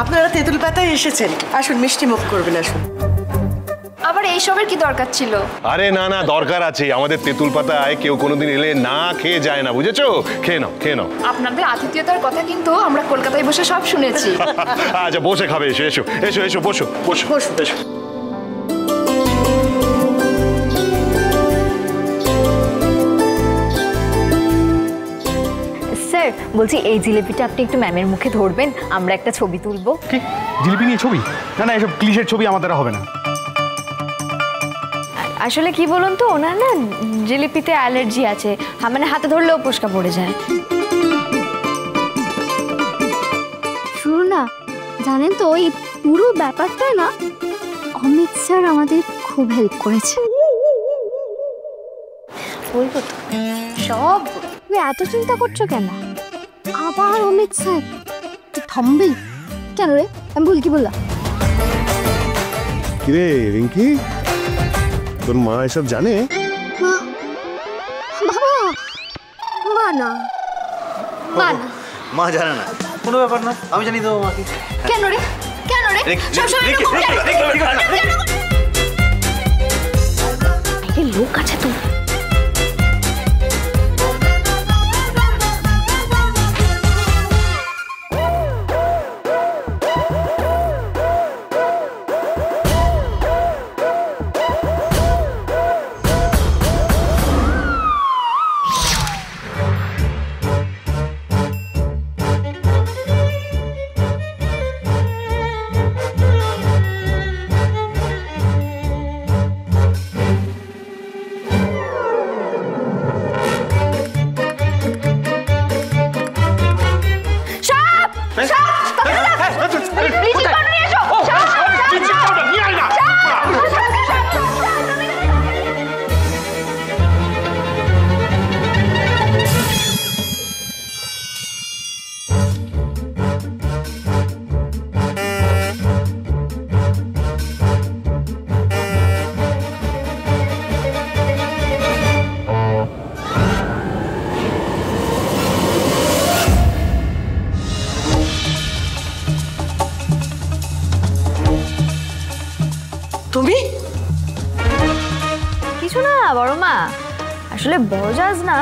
আপনারা তেঁতুল পাতায় এসেছেন, আসুন মিষ্টি মুখ করবেন, আসুন। আবার এইসবের কি দরকার ছিল? আরে না না, দরকার আছে। আমাদের তেঁতুল পাতায় কেউ কোনোদিন এলে না খেয়ে যায় না, বুঝেছো? খেয়ে নাও, খেয়ে নাও। আপনাদের আতিথেয়তার কথা কিন্তু আমরা কলকাতায় বসে সব শুনেছি। আচ্ছা বসে খাবে, এসো এসো এসো এসো, বসো বসো বসো এসো। স্যার বলছি এই জিলিপিটা আপনি একটু ম্যামের মুখে ধরবেন, আমরা একটা ছবি তুলবো। কি জিলিপি নিয়ে ছবি? না না, এসব ক্লিশের ছবি আমার দ্বারা হবে না। আসলে কি বলুন তো, ওনার না জিলিপিতে অ্যালার্জি আছে, মানে হাতে ধরলেও ফোসকা পড়ে যায়। শুনুন না, জানেন তো এই পুরো ব্যাপারটা না অমিত স্যার আমাদের খুব হেল্প করেছে। বলবো তো সব। তুমি এত চিন্তা করছো কেন? আবার অমিত স্যার, তুই থামবি কেন রে? আমি ভুল কি বললাম? কিরে রিঙ্কি, তোর মা এসব জানে? বাবা, মা না, মা না, মা জানে না, কোনো ব্যাপার না, আমি জানি তো মাকে। কেন রে? কেন রে? সবসময় এরকম কেন? লোক আছে তো। তুমি? কিছু না বড় মা, আসলে বড়জাজ না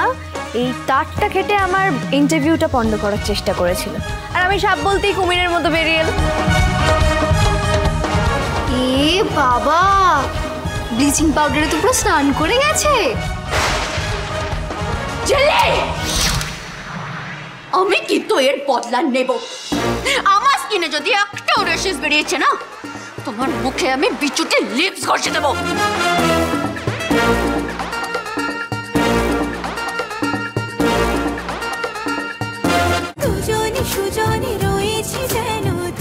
এই তারটা খেটে আমার ইন্টারভিউটা পণ্ড করার চেষ্টা করেছিল, আর আমি সাপ বলতেই কুমিরের মতো বেরিয়ে এলাম। এ বাবা, ব্লিচিং পাউডারে তো পুরো স্নান করে গেছে। আমি কিন্তু এর বদলা নেব। আমার স্কিনে যদি একটা রেশেস বেরিয়েছে না, তোমার মুখে আমি বিচুটে লিপস ঘষে দেব।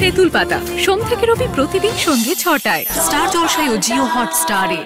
তেঁতুল পাতা সোম থেকে রবি প্রতিদিন সন্ধ্যে ৬টায় স্টার জলসায় ও জিও হটস্টারে।